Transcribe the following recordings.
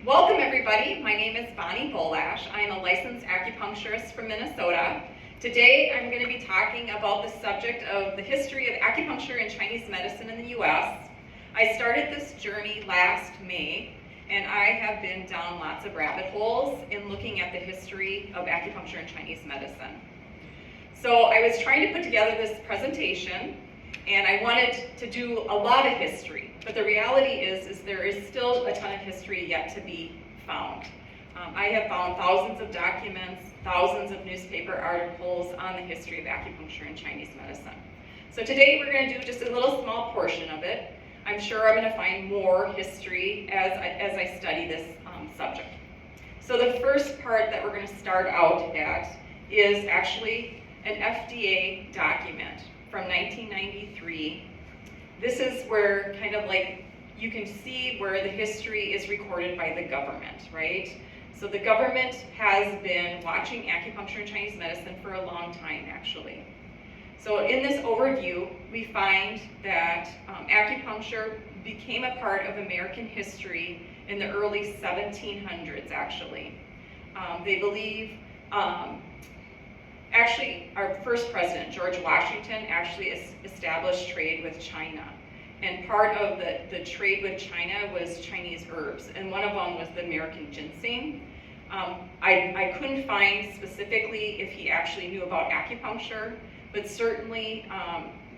Welcome everybody, my name is Bolash. I am a licensed acupuncturist from Minnesota. Today I'm going to be talking about the subject of the history of acupuncture and Chinese medicine in the U.S. I started this journey last May, and I have been down lots of rabbit holes in looking at the history of acupuncture and Chinese medicine. So I was trying to put together this presentation, and I wanted to do a lot of history, but the reality is there is still a ton of history yet to be found. I have found thousands of documents, thousands of newspaper articles on the history of acupuncture and Chinese medicine. So today we're going to do just a little small portion of it. I'm sure I'm going to find more history as I study this subject. So the first part that we're going to start out at is actually an FDA document from 1993. This is where kind of like you can see where the history is recorded by the government, right? So the government has been watching acupuncture and Chinese medicine for a long time, actually. So in this overview, we find that acupuncture became a part of American history in the early 1700s, actually. They believe, actually, our first president, George Washington, actually established trade with China. And part of the trade with China was Chinese herbs, and one of them was the American ginseng. I couldn't find specifically if he actually knew about acupuncture, but certainly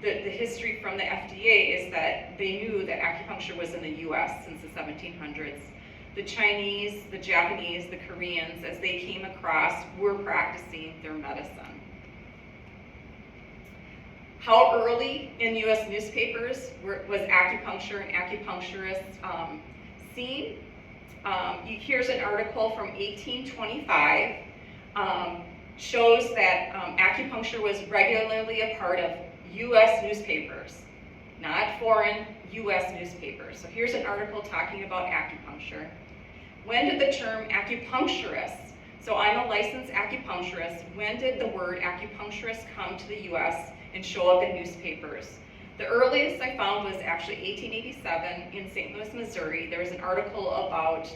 the history from the FDA is that they knew that acupuncture was in the US since the 1700s. The Chinese, the Japanese, the Koreans, as they came across, were practicing their medicine. How early in US newspapers was acupuncture and acupuncturists seen? Here's an article from 1825. Shows that acupuncture was regularly a part of US newspapers, not foreign, US newspapers. So here's an article talking about acupuncture. When did the term acupuncturist, so I'm a licensed acupuncturist, when did the word acupuncturist come to the US and show up in newspapers? The earliest I found was actually 1887 in St. Louis, Missouri. There was an article about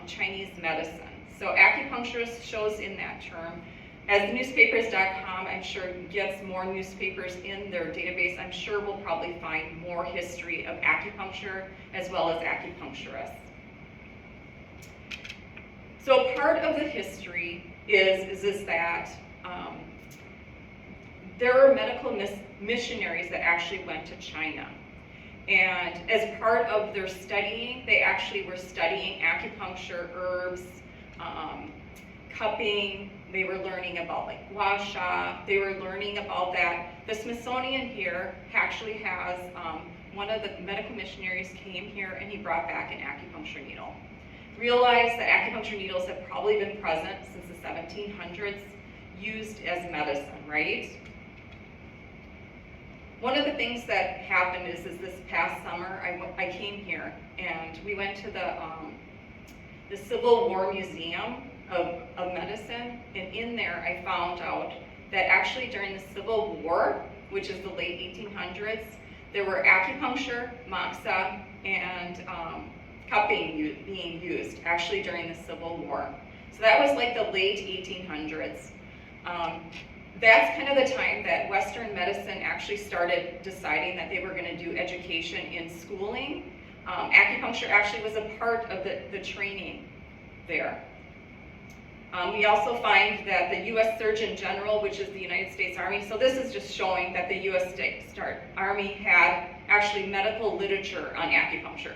Chinese medicine. So acupuncturist shows in that term. As newspapers.com, I'm sure, gets more newspapers in their database, I'm sure we'll probably find more history of acupuncture as well as acupuncturists. So part of the history is that there are medical missionaries that actually went to China. And as part of their studying, they actually were studying acupuncture, herbs, cupping. They were learning about like gua sha. They were learning about that. The Smithsonian here actually has one of the medical missionaries came here and he brought back an acupuncture needle. Realize that acupuncture needles have probably been present since the 1700s, used as medicine, right? One of the things that happened is this past summer, I came here and we went to the Civil War Museum of Medicine, and in there I found out that actually during the Civil War, which is the late 1800s, there were acupuncture, moxa, and cupping being used actually during the Civil War. So that was like the late 1800s. That's kind of the time that Western medicine actually started deciding that they were going to do education in schooling. Acupuncture actually was a part of the training there. We also find that the U.S. Surgeon General, which is the United States Army, so this is just showing that the U.S. Army had actually medical literature on acupuncture.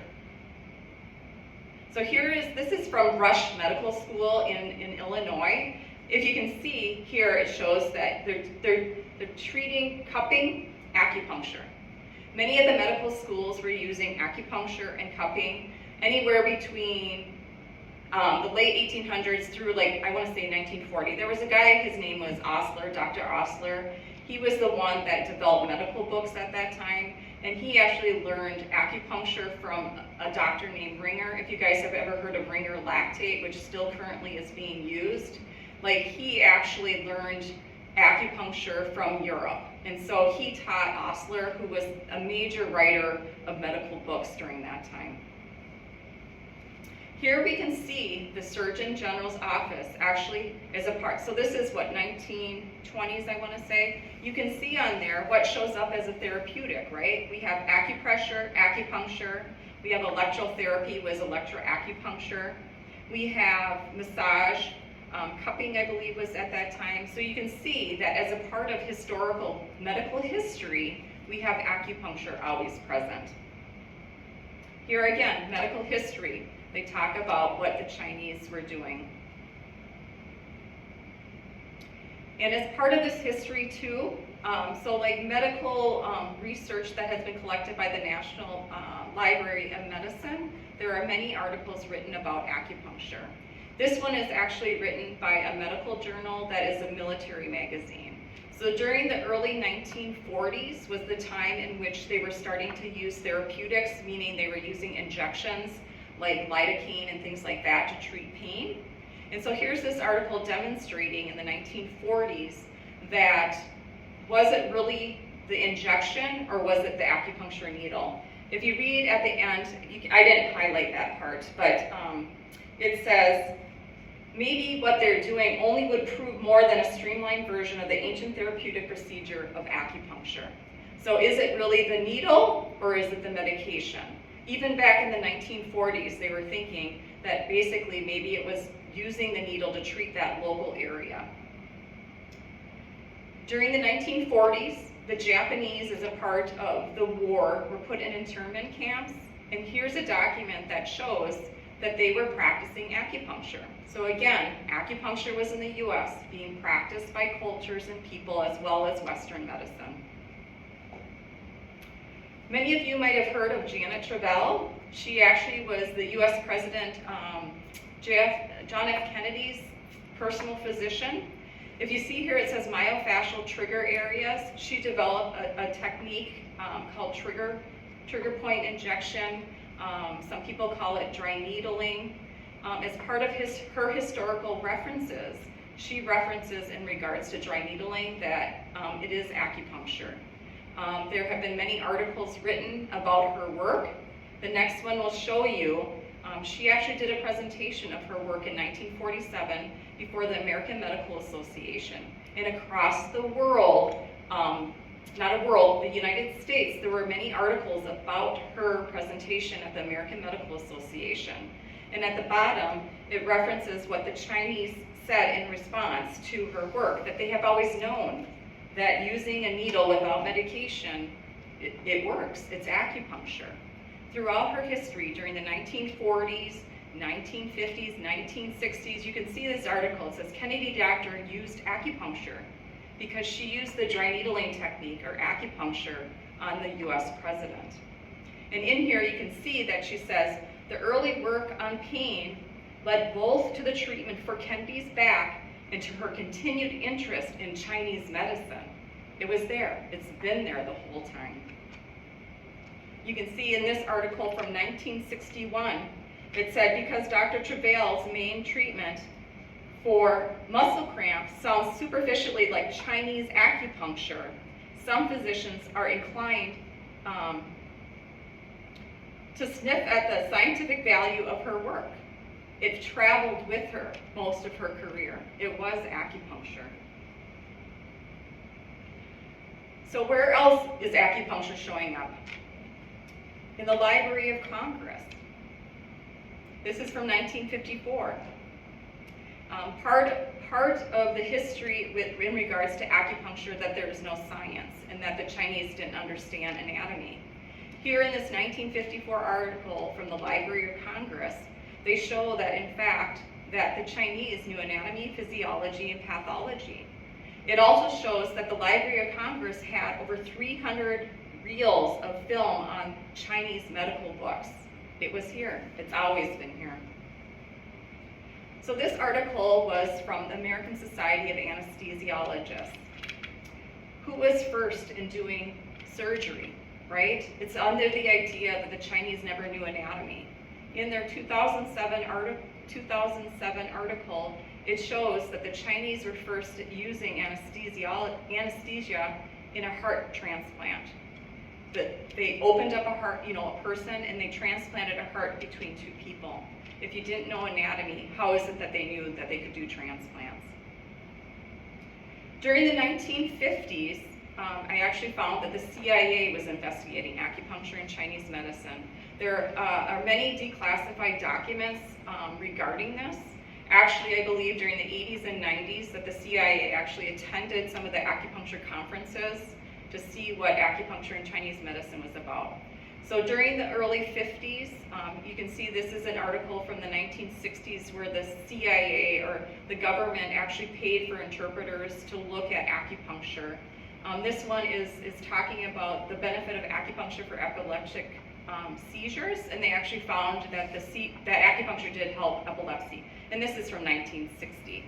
So this is from Rush Medical School in Illinois. If you can see here, it shows that they're treating cupping, acupuncture. Many of the medical schools were using acupuncture and cupping anywhere between the late 1800s through like, I want to say 1940. There was a guy, his name was Osler, Dr. Osler. He was the one that developed medical books at that time, and he actually learned acupuncture from a doctor named Ringer. If you guys have ever heard of Ringer lactate, which still currently is being used, like he actually learned acupuncture from Europe. And so he taught Osler, who was a major writer of medical books during that time. Here we can see the Surgeon General's office actually is a part. So this is what, 1920s, I want to say. You can see on there what shows up as a therapeutic, right? We have acupressure, acupuncture. We have electrotherapy, was electroacupuncture. We have massage, cupping, I believe, was at that time. So you can see that as a part of historical medical history, we have acupuncture always present. Here again, medical history. They talk about what the Chinese were doing. And as part of this history too, so like medical research that has been collected by the National Library of Medicine, there are many articles written about acupuncture. This one is actually written by a medical journal that is a military magazine. So during the early 1940s was the time in which they were starting to use therapeutics, meaning they were using injections like lidocaine and things like that to treat pain. And so here's this article demonstrating in the 1940s that was it really the injection or was it the acupuncture needle? If you read at the end, I didn't highlight that part, but it says, maybe what they're doing only would prove more than a streamlined version of the ancient therapeutic procedure of acupuncture. So is it really the needle or is it the medication? Even back in the 1940s, they were thinking that basically maybe it was using the needle to treat that local area. During the 1940s, the Japanese, as a part of the war, were put in internment camps. And here's a document that shows that they were practicing acupuncture. So again, acupuncture was in the US, being practiced by cultures and people as well as Western medicine. Many of you might have heard of Janet Travell. She actually was the US President John F. Kennedy's personal physician. If you see here, it says myofascial trigger areas. She developed a technique called trigger point injection. Some people call it dry needling. As part of her historical references, she references in regards to dry needling that it is acupuncture. There have been many articles written about her work. The next one will show you, she actually did a presentation of her work in 1947 before the American Medical Association. And across the world, the United States, there were many articles about her presentation at the American Medical Association. And at the bottom, it references what the Chinese said in response to her work, that they have always known that using a needle without medication, it works. It's acupuncture. Throughout her history, during the 1940s, 1950s, 1960s, you can see this article. It says, Kennedy doctor used acupuncture because she used the dry needling technique, or acupuncture, on the US president. And in here you can see that she says, the early work on pain led both to the treatment for Kennedy's back and to her continued interest in Chinese medicine. It was there. It's been there the whole time. You can see in this article from 1961, it said, because Dr. Travell's main treatment for muscle cramps sounds superficially like Chinese acupuncture, some physicians are inclined to sniff at the scientific value of her work. It traveled with her most of her career. It was acupuncture. So where else is acupuncture showing up? In the Library of Congress. This is from 1954. Part of the history in regards to acupuncture that there is no science and that the Chinese didn't understand anatomy. Here in this 1954 article from the Library of Congress, they show that in fact that the Chinese knew anatomy, physiology, and pathology. It also shows that the Library of Congress had over 300 reels of film on Chinese medical books. It was here. It's always been here. So this article was from the American Society of Anesthesiologists. Who was first in doing surgery, right? It's under the idea that the Chinese never knew anatomy. In their 2007 article, it shows that the Chinese were first using anesthesia in a heart transplant. they opened up a heart, a person, and they transplanted a heart between two people. If you didn't know anatomy, how is it that they knew that they could do transplants? During the 1950s, I actually found that the CIA was investigating acupuncture and Chinese medicine. There are many declassified documents regarding this. Actually, I believe during the 80s and 90s that the CIA actually attended some of the acupuncture conferences to see what acupuncture and Chinese medicine was about. So during the early 50s, you can see this is an article from the 1960s where the CIA or the government actually paid for interpreters to look at acupuncture. This one is talking about the benefit of acupuncture for epileptic seizures, and they actually found that that acupuncture did help epilepsy. And this is from 1960.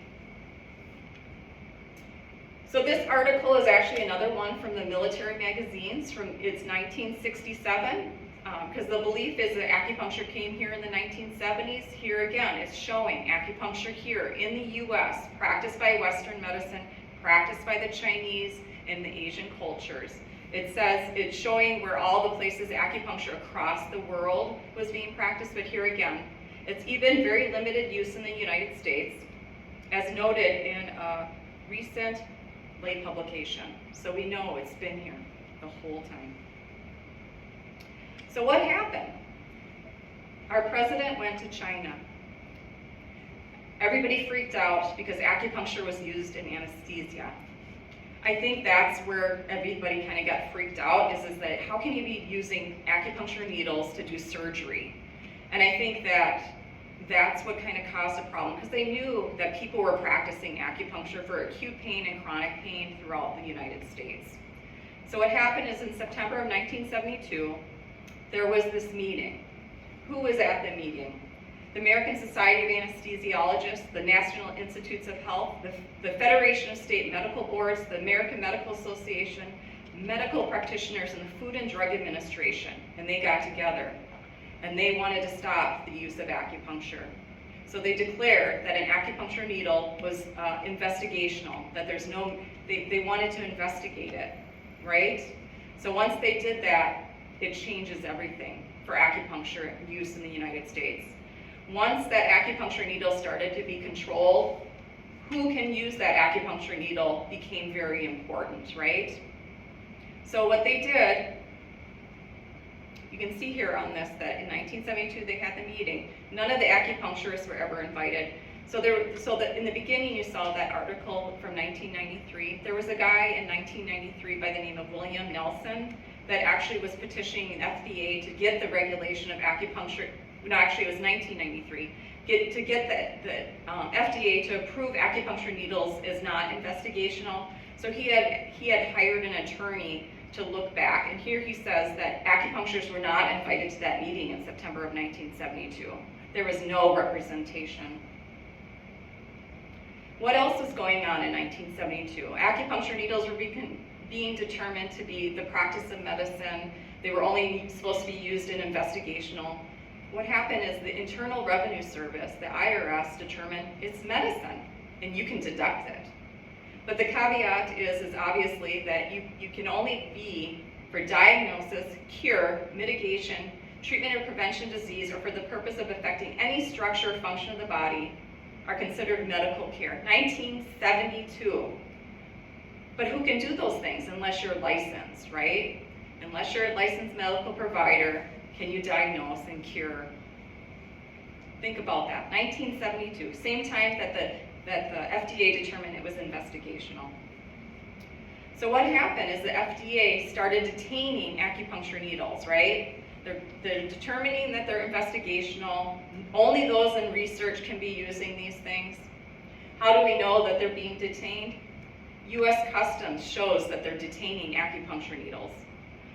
So this article is actually another one from the military magazines it's 1967, because the belief is that acupuncture came here in the 1970s. Here again, it's showing acupuncture here in the US, practiced by Western medicine, practiced by the Chinese and the Asian cultures. It says it's showing where all the places acupuncture across the world was being practiced, but here again, it's even very limited use in the United States, as noted in a recent lay publication. So we know it's been here the whole time. So what happened? Our president went to China. Everybody freaked out because acupuncture was used in anesthesia. I think that's where everybody kind of got freaked out, is that how can you be using acupuncture needles to do surgery? And I think that's what kind of caused a problem, because they knew that people were practicing acupuncture for acute pain and chronic pain throughout the United States. So what happened is in September of 1972, there was this meeting. Who was at the meeting? The American Society of Anesthesiologists, the National Institutes of Health, the Federation of State Medical Boards, the American Medical Association, medical practitioners, and the Food and Drug Administration, and they got together. And they wanted to stop the use of acupuncture. So they declared that an acupuncture needle was investigational, that they wanted to investigate it, right? So once they did that, it changes everything for acupuncture use in the United States. Once that acupuncture needle started to be controlled, who can use that acupuncture needle became very important, right? So what they did, you can see here on this that in 1972 they had the meeting. None of the acupuncturists were ever invited. So in the beginning you saw that article from 1993. There was a guy in 1993 by the name of William Nelson that actually was petitioning FDA to get the regulation of acupuncture. No, actually it was 1993. To get the FDA to approve acupuncture needles as not investigational. So he had hired an attorney to look back, and here he says that acupuncturists were not invited to that meeting in September of 1972. There was no representation. What else was going on in 1972? Acupuncture needles were being determined to be the practice of medicine. They were only supposed to be used in investigational. What happened is the Internal Revenue Service, the IRS, determined it's medicine, and you can deduct it. But the caveat is obviously that you can only be for diagnosis, cure, mitigation, treatment or prevention of disease, or for the purpose of affecting any structure or function of the body are considered medical care. 1972. But who can do those things unless you're licensed, right? Unless you're a licensed medical provider, can you diagnose and cure? Think about that. 1972, same time that the FDA determined it was investigational. So what happened is the FDA started detaining acupuncture needles, right? They're determining that they're investigational. Only those in research can be using these things. How do we know that they're being detained? U.S. Customs shows that they're detaining acupuncture needles.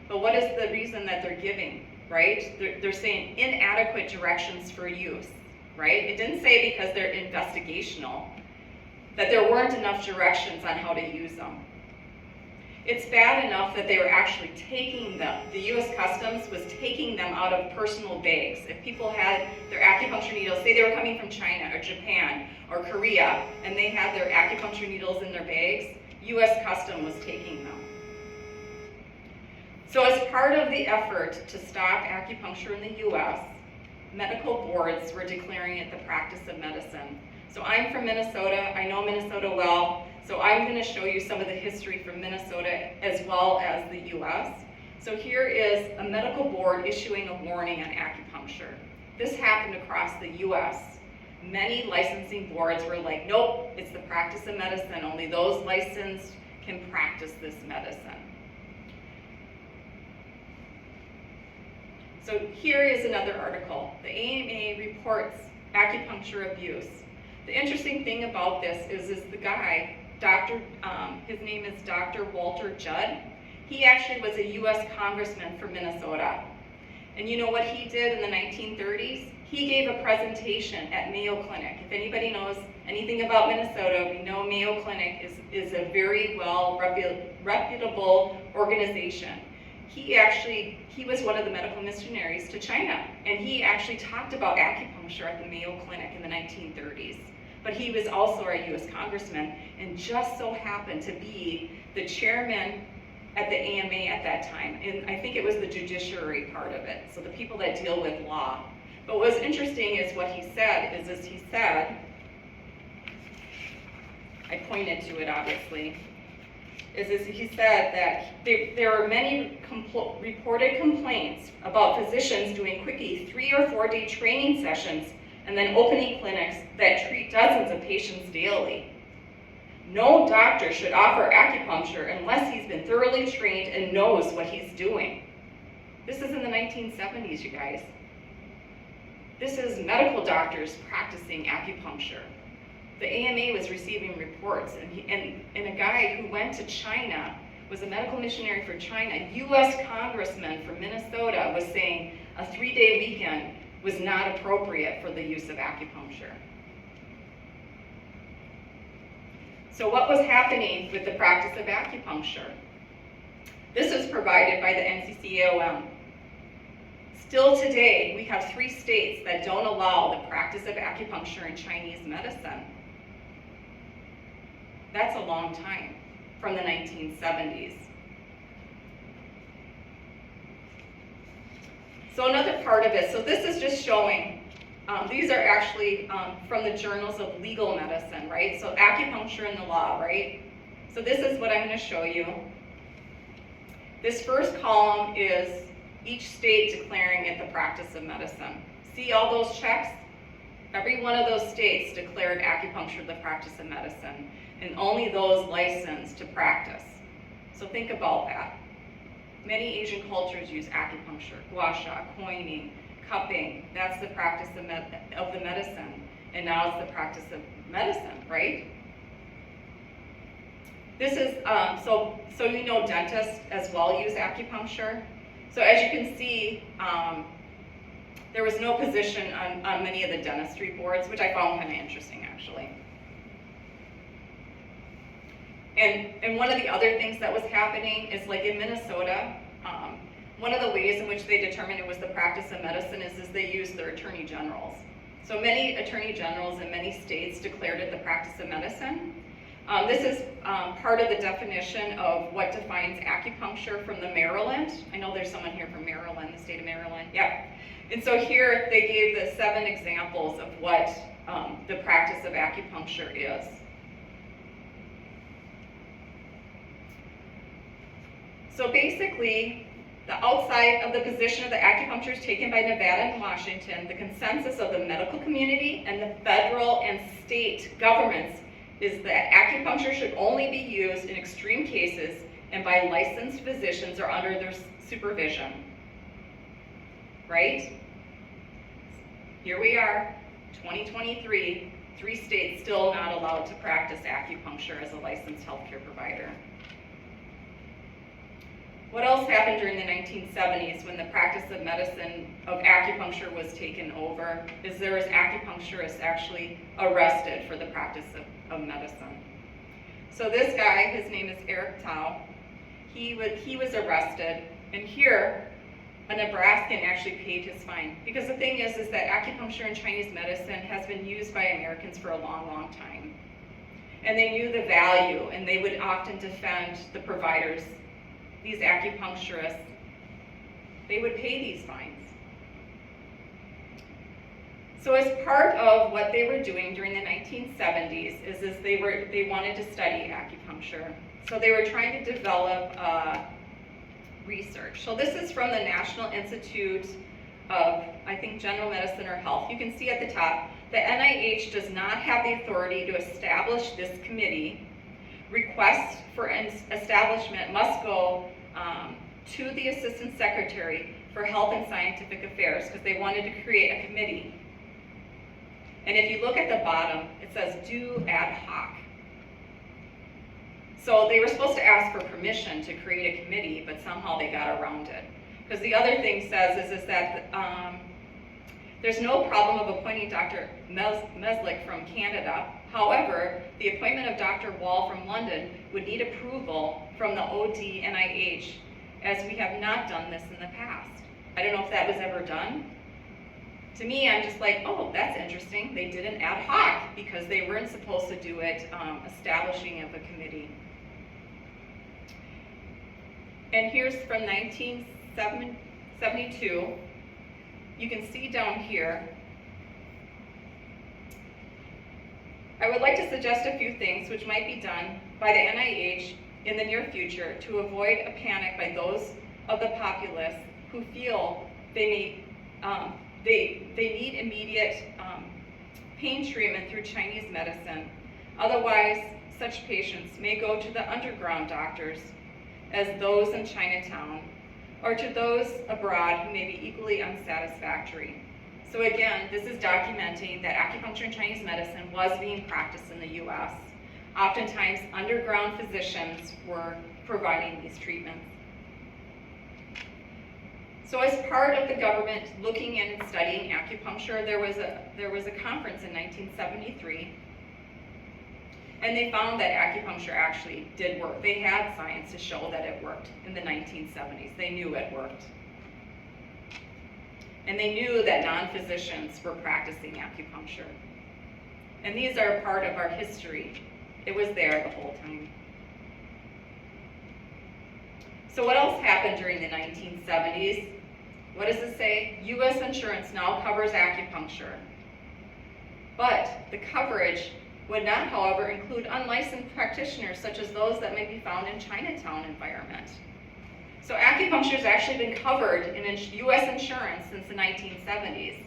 But what is the reason that they're giving, right? They're saying inadequate directions for use, right? It didn't say because they're investigational, that there weren't enough directions on how to use them. It's bad enough that they were actually taking them. The U.S. Customs was taking them out of personal bags. If people had their acupuncture needles, say they were coming from China or Japan or Korea, and they had their acupuncture needles in their bags, U.S. Customs was taking them. So as part of the effort to stop acupuncture in the US, medical boards were declaring it the practice of medicine. So I'm from Minnesota, I know Minnesota well, so I'm going to show you some of the history from Minnesota as well as the US. So here is a medical board issuing a warning on acupuncture. This happened across the US. Many licensing boards were like, nope, it's the practice of medicine, only those licensed can practice this medicine. So here is another article. The AMA reports acupuncture abuse. The interesting thing about this is the guy, his name is Dr. Walter Judd. He actually was a US congressman for Minnesota. And you know what he did in the 1930s? He gave a presentation at Mayo Clinic. If anybody knows anything about Minnesota, we know Mayo Clinic is a very well reputable organization. He was one of the medical missionaries to China, and he actually talked about acupuncture at the Mayo Clinic in the 1930s. But he was also a US congressman, and just so happened to be the chairman at the AMA at that time, and I think it was the judiciary part of it, so the people that deal with law. But what's interesting is what he said, I pointed to it obviously, he said that there are many reported complaints about physicians doing quickie 3 or 4 day training sessions and then opening clinics that treat dozens of patients daily. No doctor should offer acupuncture unless he's been thoroughly trained and knows what he's doing. This is in the 1970s, you guys. This is medical doctors practicing acupuncture. The AMA was receiving reports, and a guy who went to China, was a medical missionary for China, a US congressman from Minnesota, was saying a 3-day weekend was not appropriate for the use of acupuncture. So what was happening with the practice of acupuncture? This is provided by the NCCAOM. Still today, we have 3 states that don't allow the practice of acupuncture in Chinese medicine. That's a long time, from the 1970s. So another part of it, so this is just showing, these are actually from the journals of legal medicine, right? So acupuncture and the law, right? So this is what I'm going to show you. This first column is each state declaring it the practice of medicine. See all those checks? Every one of those states declared acupuncture the practice of medicine, and only those licensed to practice. So think about that. Many Asian cultures use acupuncture, gua sha, coining, cupping. That's the practice of the medicine, and now it's the practice of medicine, right? This is, so you know dentists as well use acupuncture. So as you can see, there was no position on many of the dentistry boards, which I found kind of interesting actually. And one of the other things that was happening is, like in Minnesota, one of the ways in which they determined it was the practice of medicine is they used their attorney generals. So many attorney generals in many states declared it the practice of medicine. This is part of the definition of what defines acupuncture from the Maryland. I know there's someone here from Maryland, the state of Maryland. Yeah. And so here they gave the 7 examples of what the practice of acupuncture is. So basically, the outside of the position of the acupuncture is taken by Nevada and Washington. The consensus of the medical community and the federal and state governments is that acupuncture should only be used in extreme cases and by licensed physicians or under their supervision. Right? Here we are, 2023, 3 states still not allowed to practice acupuncture as a licensed healthcare provider. What else happened during the 1970s when the practice of medicine, of acupuncture was taken over, is there was acupuncturists actually arrested for the practice of medicine. So this guy, his name is Eric Tao, he was arrested, and here, a Nebraskan actually paid his fine. Because the thing is that acupuncture and Chinese medicine has been used by Americans for a long, long time. And they knew the value, and they would often defend the providers, these acupuncturists, they would pay these fines. So as part of what they were doing during the 1970s is they wanted to study acupuncture. So they were trying to develop research. So this is from the National Institute of, I think, General Medicine or Health. You can see at the top, the NIH does not have the authority to establish this committee. Requests for establishment must go to the Assistant Secretary for Health and Scientific Affairs, because they wanted to create a committee. And if you look at the bottom, it says do ad hoc. So they were supposed to ask for permission to create a committee, but somehow they got around it. Because the other thing says is that there's no problem of appointing Dr. Meslick from Canada. However, the appointment of Dr. Wall from London would need approval from the ODNIH, as we have not done this in the past. I don't know if that was ever done. To me, I'm just like, oh, that's interesting. They did an ad hoc because they weren't supposed to do it establishing of a committee. And here's from 1972. You can see down here. I would like to suggest a few things which might be done by the NIH in the near future to avoid a panic by those of the populace who feel they need immediate pain treatment through Chinese medicine. Otherwise, such patients may go to the underground doctors, as those in Chinatown, or to those abroad who may be equally unsatisfactory. So again, this is documenting that acupuncture and Chinese medicine was being practiced in the US. Oftentimes, underground physicians were providing these treatments. So as part of the government looking in and studying acupuncture, there was a conference in 1973, and they found that acupuncture actually did work. They had science to show that it worked in the 1970s. They knew it worked. And they knew that non-physicians were practicing acupuncture. And these are a part of our history. It was there the whole time. So what else happened during the 1970s? What does it say? U.S. insurance now covers acupuncture. But the coverage would not, however, include unlicensed practitioners such as those that may be found in Chinatown environment. So acupuncture has actually been covered in U.S. insurance since the 1970s.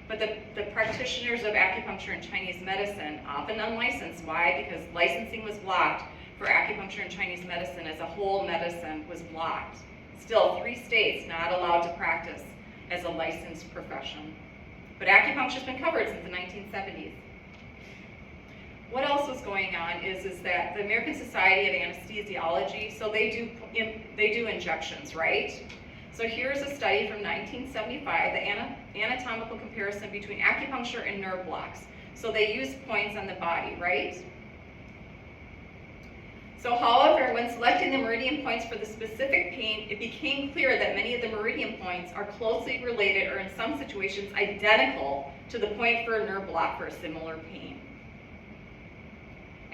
But the practitioners of acupuncture and Chinese medicine, often unlicensed. Why? Because licensing was blocked for acupuncture and Chinese medicine as a whole medicine was blocked. Still, 3 states not allowed to practice as a licensed profession. But acupuncture's been covered since the 1970s. What else was going on is that the American Society of Anesthesiology, so they do injections, right? So here's a study from 1975, the anatomical comparison between acupuncture and nerve blocks. So they use points on the body, right? So however, when selecting the meridian points for the specific pain, it became clear that many of the meridian points are closely related, or in some situations identical, to the point for a nerve block for a similar pain.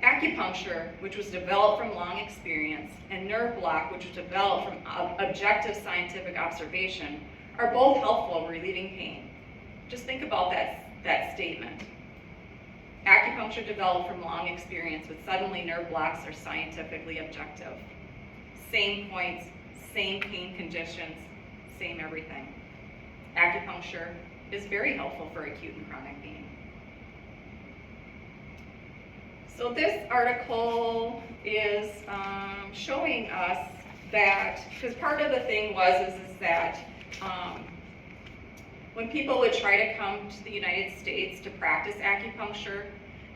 Acupuncture, which was developed from long experience, and nerve block, which was developed from objective scientific observation, are both helpful in relieving pain. Just think about that statement. Acupuncture developed from long experience, but suddenly nerve blocks are scientifically objective. Same points, same pain conditions, same everything. Acupuncture is very helpful for acute and chronic pain. So this article is showing us that, because part of the thing is that when people would try to come to the United States to practice acupuncture,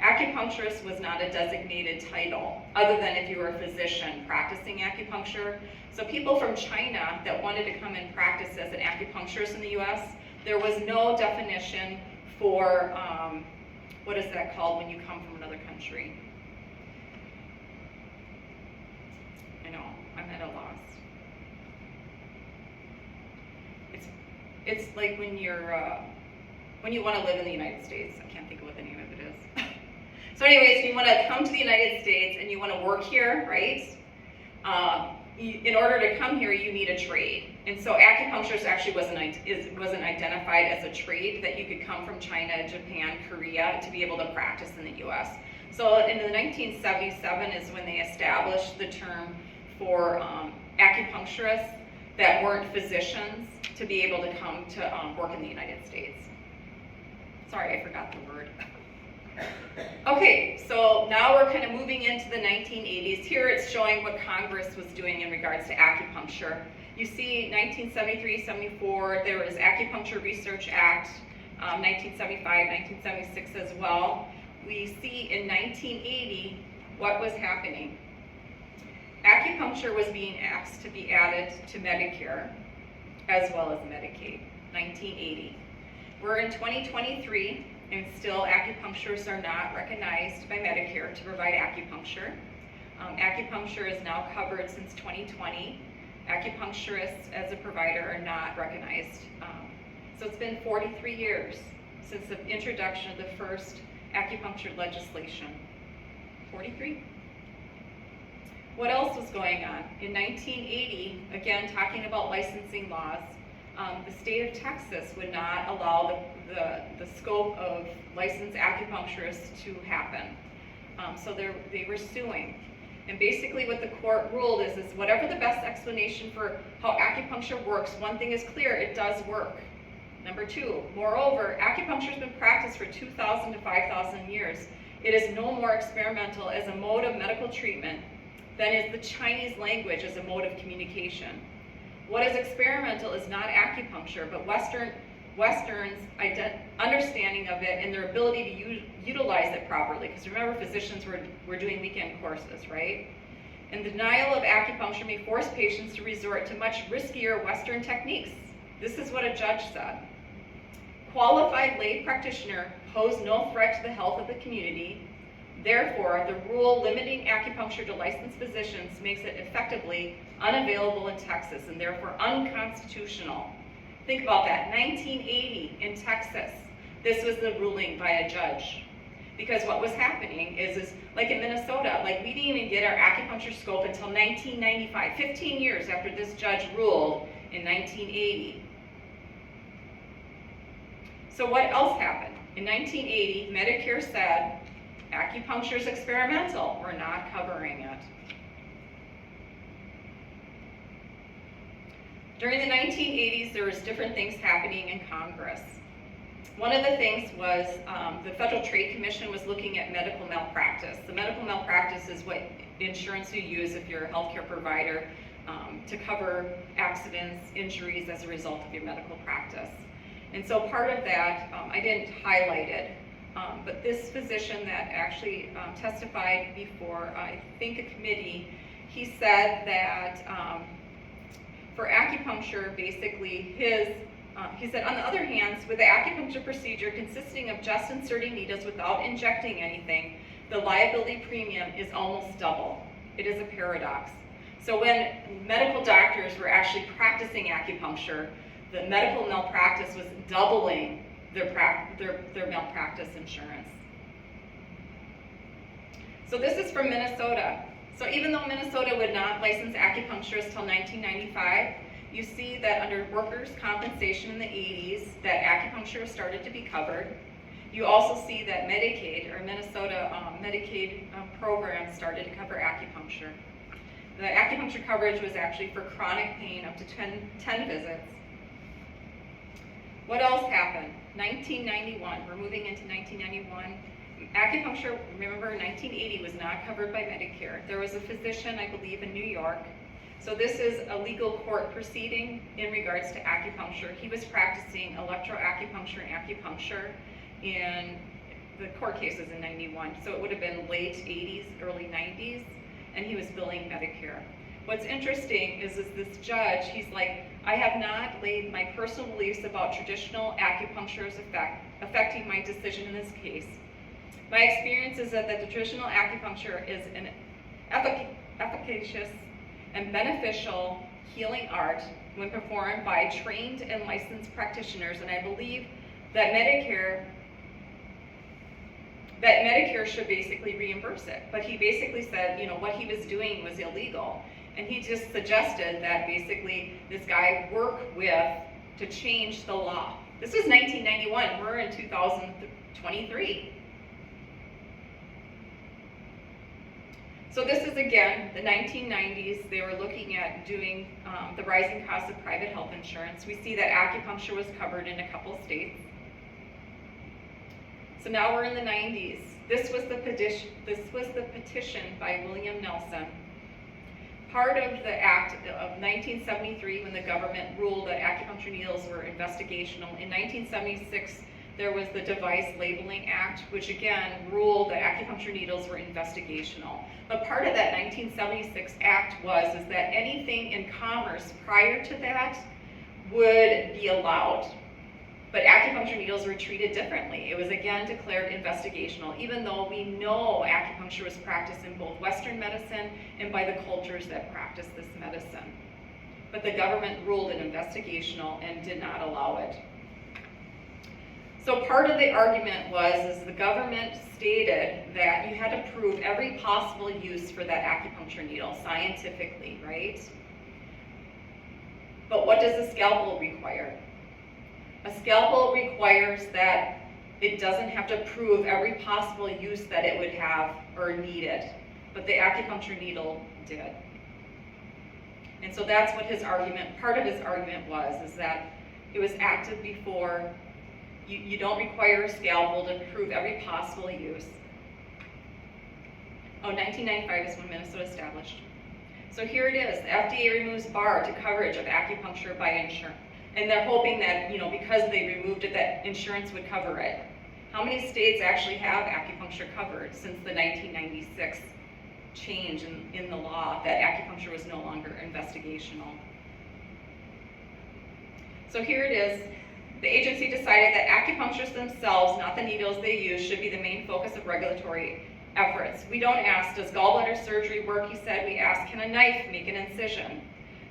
acupuncturist was not a designated title, other than if you were a physician practicing acupuncture. So people from China that wanted to come and practice as an acupuncturist in the US, there was no definition for what is that called when you come from another country? I know, I'm at a loss. It's like when you want to live in the United States. I can't think of what the name of it is. So anyways, you want to come to the United States and you want to work here, right? in order to come here, you need a trade. And so acupuncturist actually wasn't identified as a trade that you could come from China, Japan, Korea to be able to practice in the US. So in the 1977 is when they established the term for acupuncturists that weren't physicians to be able to come to work in the United States. Sorry, I forgot the word. Okay, so now we're kind of moving into the 1980s. Here it's showing what Congress was doing in regards to acupuncture. You see 1973, 74, there was Acupuncture Research Act, 1975, 1976 as well. We see in 1980 what was happening. Acupuncture was being asked to be added to Medicare as well as Medicaid, 1980. We're in 2023. And still, acupuncturists are not recognized by Medicare to provide acupuncture. Acupuncture is now covered since 2020. Acupuncturists as a provider are not recognized. So it's been 43 years since the introduction of the first acupuncture legislation. 43? What else was going on? In 1980, again, talking about licensing laws, the state of Texas would not allow the scope of licensed acupuncturists to happen. So they were suing. And basically what the court ruled is whatever the best explanation for how acupuncture works, one thing is clear, it does work. Number two, moreover, acupuncture has been practiced for 2,000 to 5,000 years. It is no more experimental as a mode of medical treatment than is the Chinese language as a mode of communication. What is experimental is not acupuncture, but Western's understanding of it and their ability to utilize it properly. Because remember, physicians were doing weekend courses, right? And the denial of acupuncture may force patients to resort to much riskier Western techniques. This is what a judge said. Qualified lay practitioner pose no threat to the health of the community. Therefore, the rule limiting acupuncture to licensed physicians makes it effectively unavailable in Texas and therefore unconstitutional. Think about that, 1980 in Texas, this was the ruling by a judge. Because what was happening is like in Minnesota, like we didn't even get our acupuncture scope until 1995, 15 years after this judge ruled in 1980. So what else happened? In 1980, Medicare said, acupuncture is experimental, we're not covering it. During the 1980s, there was different things happening in Congress. One of the things was the Federal Trade Commission was looking at medical malpractice. The medical malpractice is what insurance you use if you're a healthcare provider to cover accidents, injuries as a result of your medical practice. And so part of that, I didn't highlight it, but this physician that actually testified before, I think, a committee, he said that for acupuncture, basically, he said, on the other hand, with the acupuncture procedure consisting of just inserting needles without injecting anything, the liability premium is almost double. It is a paradox. So when medical doctors were actually practicing acupuncture, the medical malpractice was doubling their malpractice insurance. So this is from Minnesota. So even though Minnesota would not license acupuncturists till 1995, you see that under workers' compensation in the 80s, that acupuncture started to be covered. You also see that Medicaid, or Minnesota Medicaid program started to cover acupuncture. The acupuncture coverage was actually for chronic pain up to 10 visits. What else happened? 1991, we're moving into 1991. Acupuncture, remember, 1980 was not covered by Medicare. There was a physician, I believe, in New York. So this is a legal court proceeding in regards to acupuncture. He was practicing electroacupuncture and acupuncture in the court cases in 91. So it would have been late 80s, early 90s, and he was billing Medicare. What's interesting is this judge, he's like, I have not laid my personal beliefs about traditional acupuncture's affecting my decision in this case. My experience is that the traditional acupuncture is an efficacious and beneficial healing art when performed by trained and licensed practitioners, and I believe that Medicare should basically reimburse it. But he basically said, what he was doing was illegal. And he just suggested that basically this guy work to change the law. This was 1991, we're in 2023. So this is, again, the 1990s. They were looking at doing the rising cost of private health insurance. We see that acupuncture was covered in a couple states. So now we're in the 90s. This was the petition by William Nelson. Part of the act of 1973, when the government ruled that acupuncture needles were investigational. In 1976, there was the Device Labeling Act, which again ruled that acupuncture needles were investigational. But part of that 1976 act is that anything in commerce prior to that would be allowed. But acupuncture needles were treated differently. It was again declared investigational, even though we know acupuncture was practiced in both Western medicine and by the cultures that practice this medicine. But the government ruled it investigational and did not allow it. So part of the argument is the government stated that you had to prove every possible use for that acupuncture needle scientifically, right? But what does a scalpel require? A scalpel requires that it doesn't have to prove every possible use that it would have or needed, but the acupuncture needle did. And so that's what his argument, part of his argument is that it was active before. You don't require a scalpel to prove every possible use. 1995 is when Minnesota established. So here it is, the FDA removes bar to coverage of acupuncture by insurance. And they're hoping that, because they removed it, that insurance would cover it. How many states actually have acupuncture covered since the 1996 change in the law that acupuncture was no longer investigational? So here it is. The agency decided that acupuncturists themselves, not the needles they use, should be the main focus of regulatory efforts. We don't ask, does gallbladder surgery work? He said, we ask, can a knife make an incision?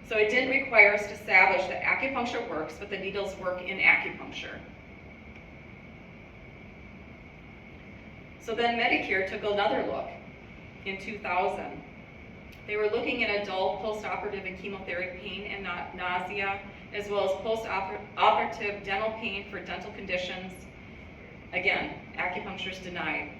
So it didn't require us to establish that acupuncture works, but the needles work in acupuncture. So then Medicare took another look in 2000. They were looking at adult post-operative and chemotherapy pain and nausea, as well as post-operative dental pain for dental conditions. Again, acupuncture is denied.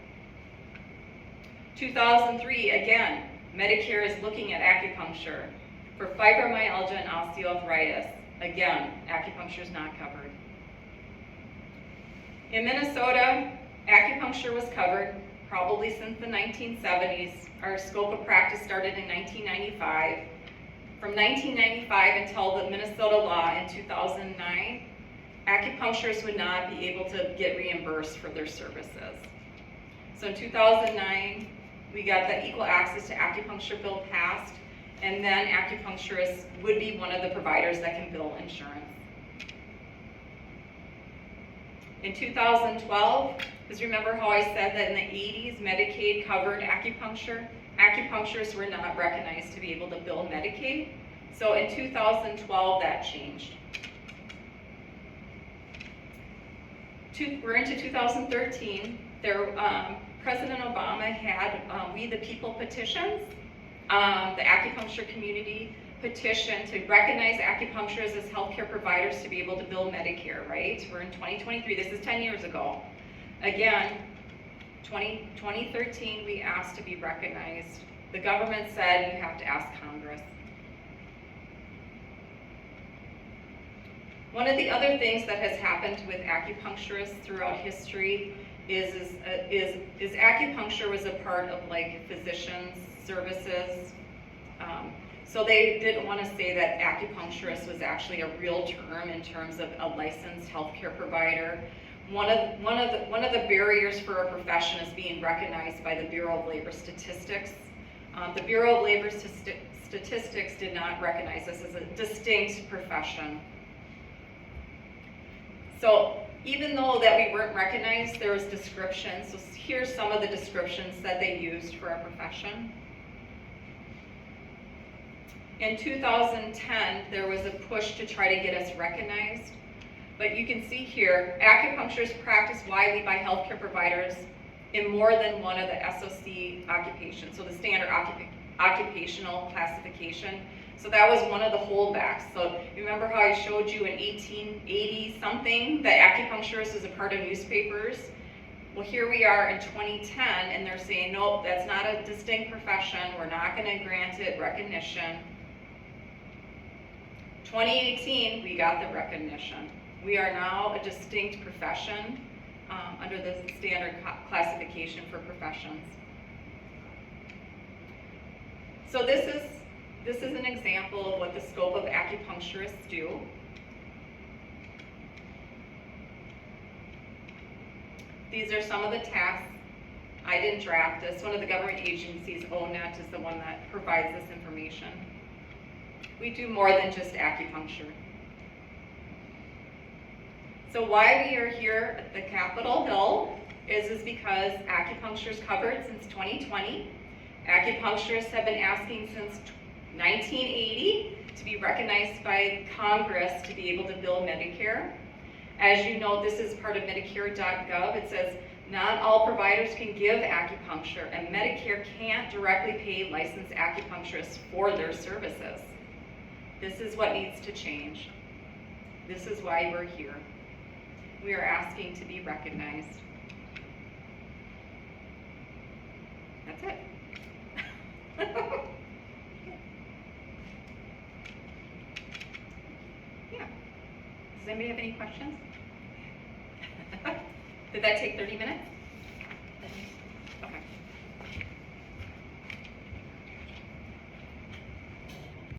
2003, again, Medicare is looking at acupuncture for fibromyalgia and osteoarthritis. Again, acupuncture is not covered. In Minnesota, acupuncture was covered probably since the 1970s. Our scope of practice started in 1995. From 1995 until the Minnesota law in 2009, acupuncturists would not be able to get reimbursed for their services. So in 2009, we got the Equal Access to Acupuncture bill passed, and then acupuncturists would be one of the providers that can bill insurance. In 2012, because remember how I said that in the 80s, Medicaid covered acupuncture? Acupuncturists were not recognized to be able to bill Medicaid. So in 2012, that changed. We're into 2013. President Obama had We the People petitions. The acupuncture community petitioned to recognize acupuncturists as healthcare providers to be able to bill Medicare, right? We're in 2023. This is 10 years ago. Again, 2013, we asked to be recognized. The government said you have to ask Congress. One of the other things that has happened with acupuncturists throughout history is acupuncture was a part of like physicians' services. So they didn't want to say that acupuncturist was actually a real term in terms of a licensed healthcare provider. One of the barriers for a profession is being recognized by the Bureau of Labor Statistics. The Bureau of Labor Statistics did not recognize this as a distinct profession. So even though that we weren't recognized, there was descriptions. So here's some of the descriptions that they used for our profession. In 2010, there was a push to try to get us recognized. But you can see here, acupuncture is practiced widely by healthcare providers in more than one of the SOC occupations, so the standard occupational classification. So that was one of the holdbacks. So remember how I showed you in 1880 something that acupuncturist is a part of newspapers? Well, here we are in 2010 and they're saying, nope, that's not a distinct profession. We're not going to grant it recognition. 2018, we got the recognition. We are now a distinct profession under the standard classification for professions. So this is an example of what the scope of acupuncturists do. These are some of the tasks. I didn't draft this. One of the government agencies, ONET, is the one that provides this information. We do more than just acupuncture. So why we are here at the Capitol Hill is because acupuncture is covered since 2020. Acupuncturists have been asking since 1980 to be recognized by Congress to be able to bill Medicare. As you know, this is part of Medicare.gov. It says not all providers can give acupuncture, and Medicare can't directly pay licensed acupuncturists for their services. This is what needs to change. This is why we're here. We are asking to be recognized. That's it. Yeah. Does anybody have any questions? Did that take 30 minutes? Okay.